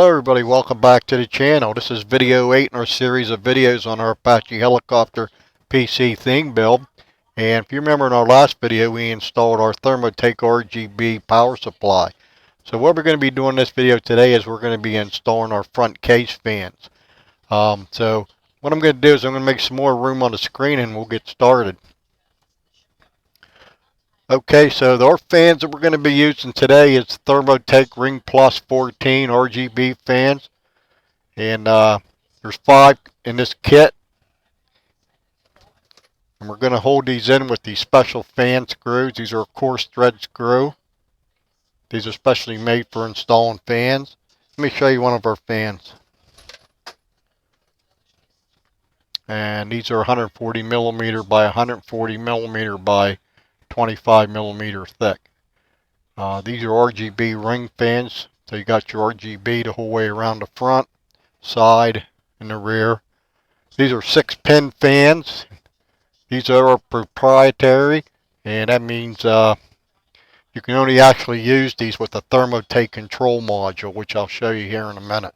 Hello everybody, welcome back to the channel. This is video 8 in our series of videos on our Apache helicopter PC theme build. And if you remember in our last video, we installed our Thermaltake RGB power supply. So what we're going to be doing in this video today is we're going to be installing our front case fans. So what I'm going to do is I'm going to make some more room on the screen and we'll get started. Okay, so our fans that we're going to be using today is Thermaltake Riing Plus 14 RGB fans. And there's 5 in this kit. And we're going to hold these in with these special fan screws. These are a coarse thread screw. These are specially made for installing fans. Let me show you one of our fans. And these are 140 millimeter by 140 millimeter by 25 millimeter thick. These are RGB ring fans. So you got your RGB the whole way around the front, side, and the rear. These are 6-pin fans. These are proprietary, and that means you can only actually use these with a Thermaltake control module, which I'll show you here in a minute.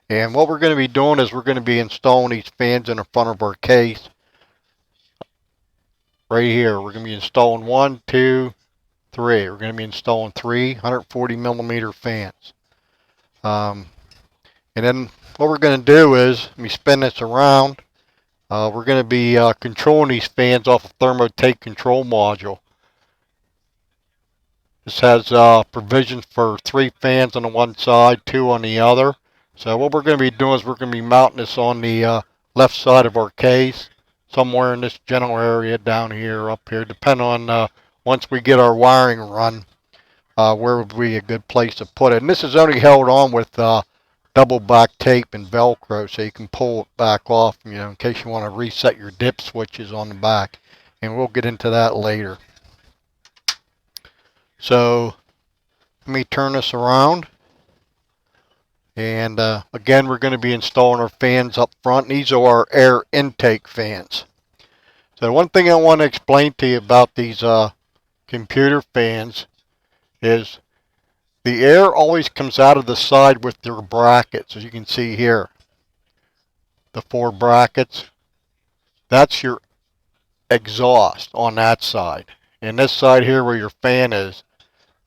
And what we're going to be doing is we're going to be installing these fans in the front of our case. Right here, we're going to be installing 1, 2, 3. We're going to be installing 3 140 millimeter fans. And then what we're going to do is, let me spin this around. We're going to be controlling these fans off of Thermaltake control module. This has provisions for 3 fans on the one side, 2 on the other. So what we're going to be doing is we're going to be mounting this on the left side of our case, somewhere in this general area down here, up here, depending on once we get our wiring run, where would be a good place to put it. And this is only held on with double back tape and Velcro, so you can pull it back off, in case you want to reset your dip switches on the back. And we'll get into that later. So let me turn this around. And again, we're going to be installing our fans up front. These are our air intake fans. So one thing I want to explain to you about these computer fans is the air always comes out of the side with their brackets, as you can see here. The 4 brackets. That's your exhaust on that side. And this side here where your fan is,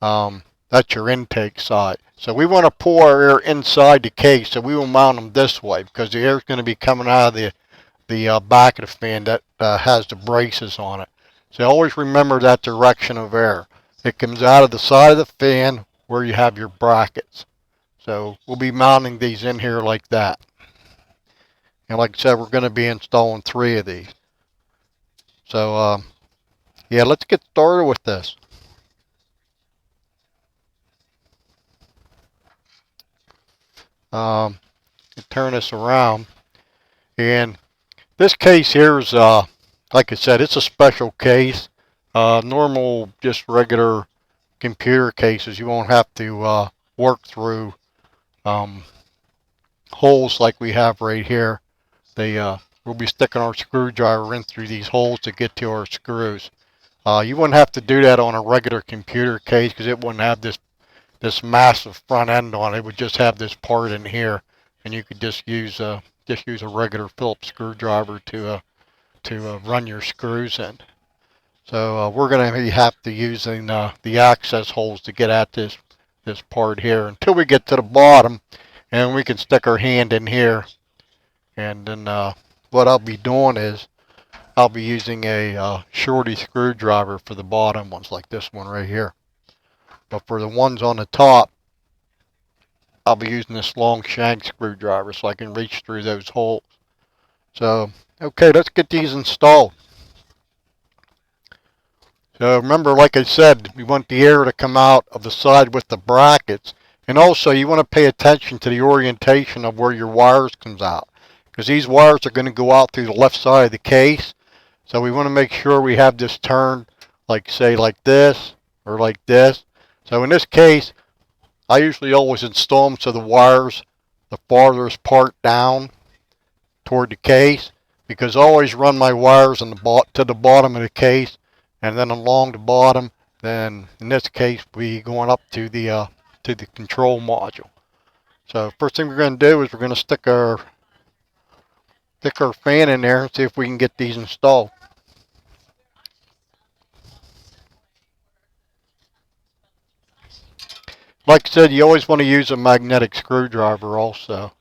that's your intake side. So we want to pull our air inside the case, so we will mount them this way because the air is going to be coming out of the back of the fan that has the braces on it. So always remember that direction of air. It comes out of the side of the fan where you have your brackets. So we'll be mounting these in here like that. And like I said, we're going to be installing 3 of these. So yeah, let's get started with this. Turn this around, and this case here is like I said, it's a special case. Normal, just regular computer cases, you won't have to work through holes like we have right here. We'll be sticking our screwdriver in through these holes to get to our screws. You wouldn't have to do that on a regular computer case because it wouldn't have this massive front end on it. It would just have this part in here, and you could just use a regular Phillips screwdriver to run your screws in. So we're going to have to using the access holes to get at this part here until we get to the bottom, and we can stick our hand in here. And then what I'll be doing is I'll be using a shorty screwdriver for the bottom ones, like this one right here. But for the ones on the top, I'll be using this long shank screwdriver so I can reach through those holes. So, okay, let's get these installed. So remember, like I said, we want the air to come out of the side with the brackets. And also, you want to pay attention to the orientation of where your wires comes out, because these wires are going to go out through the left side of the case. So we want to make sure we have this turned, like say like this or like this. So in this case, I usually always install them so the wires the farthest part down toward the case, because I always run my wires to the bottom of the case and then along the bottom. Then in this case, we going up to the control module. So first thing we're going to do is we're going to stick our fan in there and see if we can get these installed. Like I said, you always want to use a magnetic screwdriver also.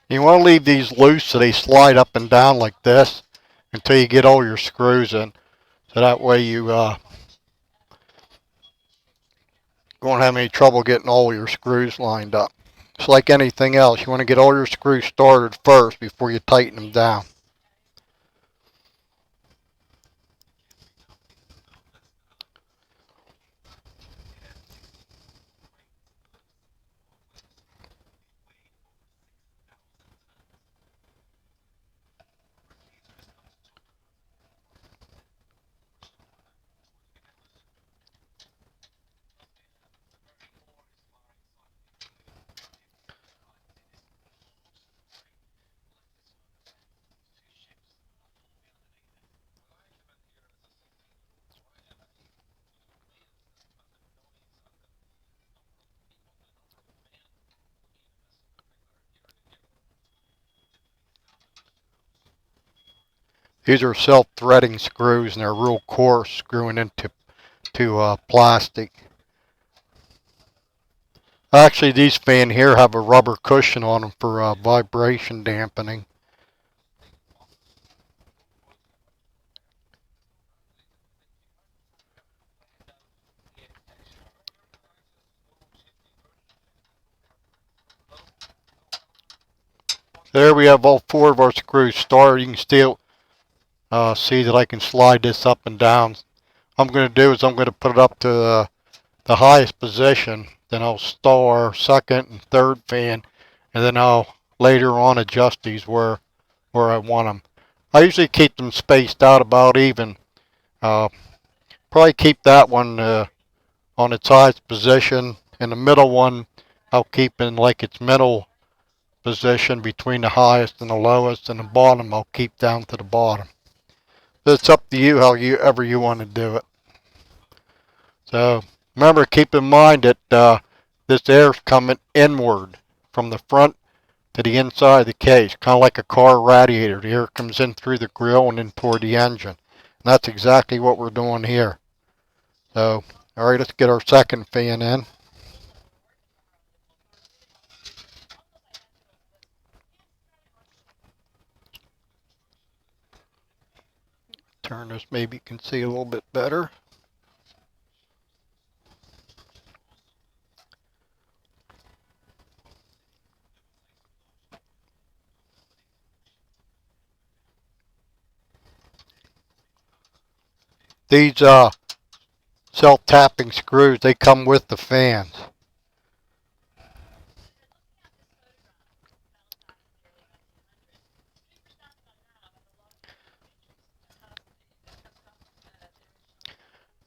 You want to leave these loose so they slide up and down like this until you get all your screws in. So that way you won't have any trouble getting all your screws lined up. It's like anything else. You want to get all your screws started first before you tighten them down. These are self-threading screws and they're real coarse, screwing into plastic. Actually, these fan here have a rubber cushion on them for vibration dampening. There we have all four of our screws started. You can still see that I can slide this up and down. What I'm going to do is I'm going to put it up to the highest position. Then I'll stall our second and third fan, and then I'll later on adjust these where I want them. I usually keep them spaced out about even. Uh, Probably keep that one on its highest position, and the middle one I'll keep in like its middle position between the highest and the lowest, and the bottom I'll keep down to the bottom. It's up to you how you ever you want to do it. So remember, keep in mind that this air is coming inward from the front to the inside of the case, kind of like a car radiator. The air comes in through the grill and in toward the engine. And that's exactly what we're doing here. So, all right, let's get our second fan in. Turn this, maybe you can see a little bit better. These self-tapping screws, they come with the fans.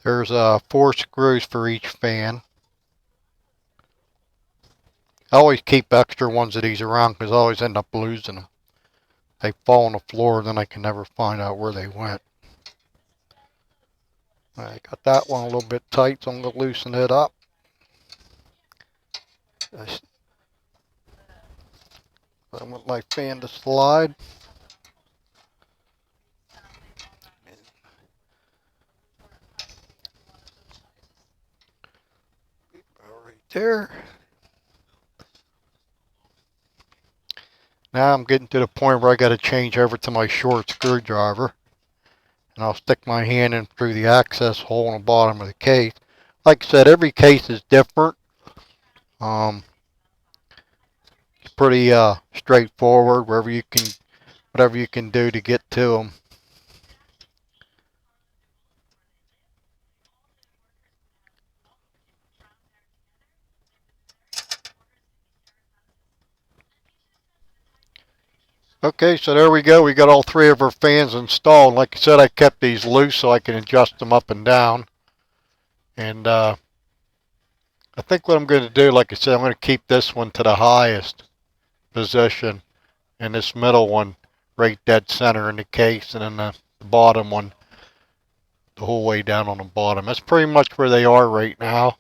There's 4 screws for each fan. I always keep extra ones of these around because I always end up losing them. They fall on the floor, then I can never find out where they went. I got that one a little bit tight, so I'm going to loosen it up. I want my fan to slide. Right there. Now I'm getting to the point where I got to change over to my short screwdriver. And I'll stick my hand in through the access hole in the bottom of the case. Like I said, every case is different. It's pretty straightforward. Whatever you can do to get to them. Okay, so there we go. We got all three of our fans installed. Like I said, I kept these loose so I can adjust them up and down. And I think what I'm going to do, like I said, I'm going to keep this one to the highest position and this middle one right dead center in the case, and then the bottom one the whole way down on the bottom. That's pretty much where they are right now.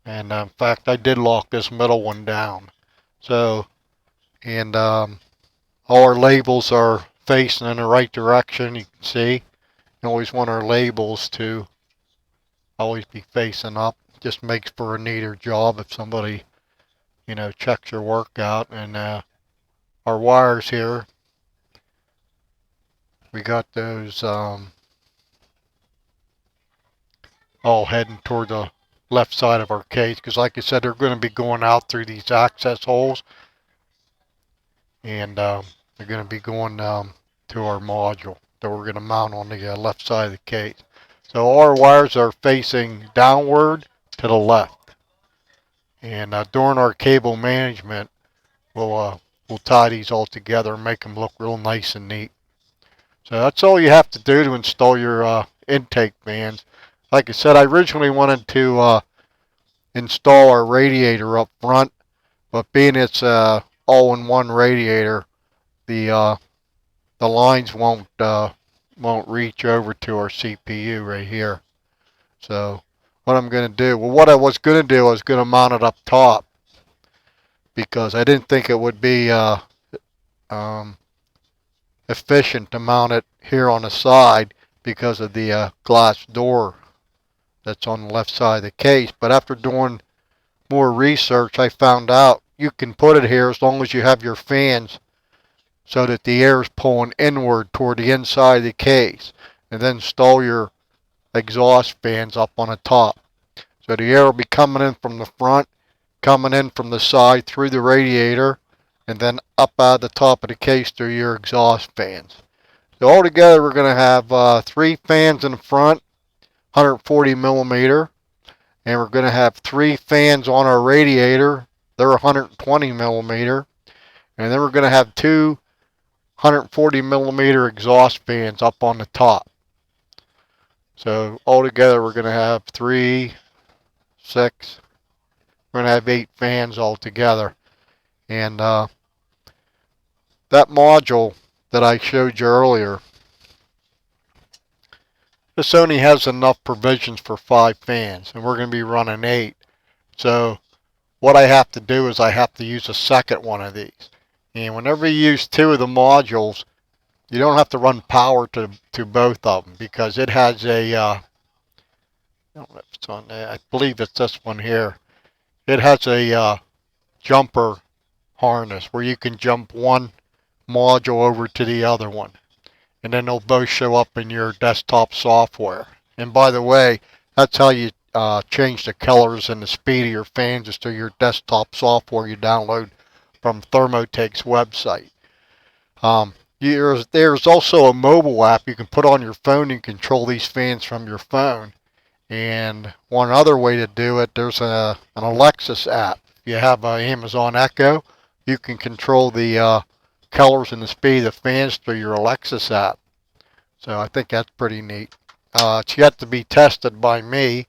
And in fact, I did lock this middle one down. So, and all our labels are facing in the right direction. You can see. You always want our labels to always be facing up. Just makes for a neater job if somebody, checks your work out. And our wires here, we got those all heading toward the left side of our case, because like I said, they're going to be going out through these access holes, and they're going to be going to our module that we're going to mount on the left side of the case. So all our wires are facing downward to the left, and during our cable management, we'll tie these all together and make them look real nice and neat. So that's all you have to do to install your intake fans. Like I said, I originally wanted to install our radiator up front, but being it's all-in-one radiator, the lines won't reach over to our CPU right here. So what I'm going to do, well, what I was going to do, I was going to mount it up top because I didn't think it would be um, efficient to mount it here on the side because of the glass door that's on the left side of the case. But after doing more research, I found out you can put it here as long as you have your fans so that the air is pulling inward toward the inside of the case, and then install your exhaust fans up on the top. So the air will be coming in from the front, coming in from the side through the radiator, and then up out of the top of the case through your exhaust fans. So altogether we're going to have 3 fans in the front, 140 millimeter, and we're going to have 3 fans on our radiator. They're 120 millimeter, and then we're going to have 2 140 millimeter exhaust fans up on the top. So altogether we're going to have 3, 6, we're going to have 8 fans altogether. And that module that I showed you earlier, this only has enough provisions for 5 fans, and we're going to be running 8. So what I have to do is I have to use a second one of these. And whenever you use 2 of the modules, you don't have to run power to both of them, because it has a, I don't know if it's on there, I believe it's this one here. It has a jumper harness where you can jump one module over to the other one, and then they'll both show up in your desktop software. And by the way, that's how you change the colors and the speed of your fans, is through your desktop software you download from Thermaltake's website. There's also a mobile app you can put on your phone and control these fans from your phone. And one other way to do it, there's an Alexa app. If you have an Amazon Echo, you can control the colors and the speed of the fans through your Alexa app. So I think that's pretty neat. It's yet to be tested by me,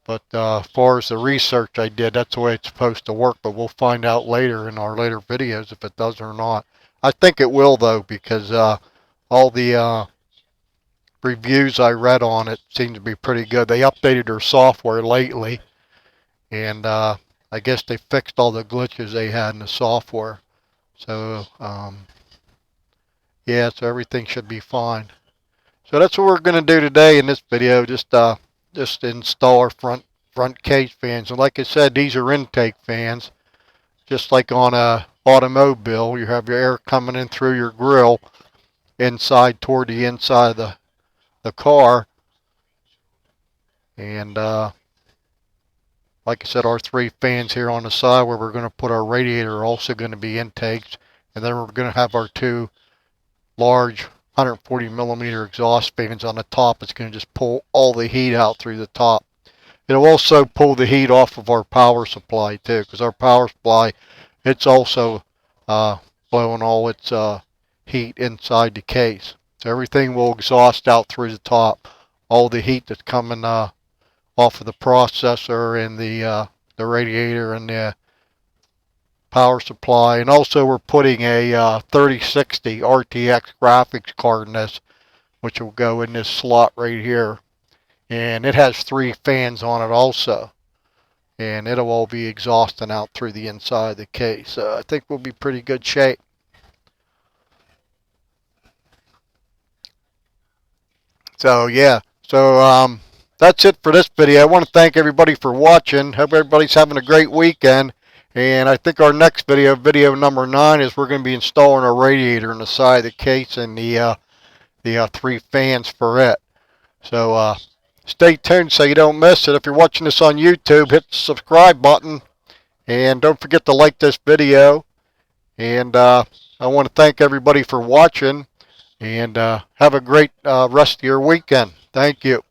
but as far as the research I did, that's the way it's supposed to work. But we'll find out later in our later videos if it does or not. I think it will, though, because all the reviews I read on it seem to be pretty good. They updated their software lately, and I guess they fixed all the glitches they had in the software. So yeah, so everything should be fine. So that's what we're going to do today in this video. Just install our front case fans. And like I said, these are intake fans. Just like on a automobile, you have your air coming in through your grill inside toward the inside of the car. And like I said, our 3 fans here on the side where we're going to put our radiator are also going to be intakes. And then we're going to have our 2 large 140 millimeter exhaust fans on the top. It's going to just pull all the heat out through the top. It'll also pull the heat off of our power supply too, because our power supply, it's also blowing all its heat inside the case. So everything will exhaust out through the top. All the heat that's coming off of the processor and the radiator and the power supply. And also we're putting a 3060 RTX graphics card in this, which will go in this slot right here. And it has 3 fans on it also. And it'll all be exhausting out through the inside of the case. So I think we'll be pretty good shape. So yeah, so that's it for this video. I want to thank everybody for watching. Hope everybody's having a great weekend. And I think our next video, video number 9, is we're going to be installing a radiator in the side of the case and the 3 fans for it. So stay tuned so you don't miss it. If you're watching this on YouTube, hit the subscribe button. And don't forget to like this video. And I want to thank everybody for watching. And have a great rest of your weekend. Thank you.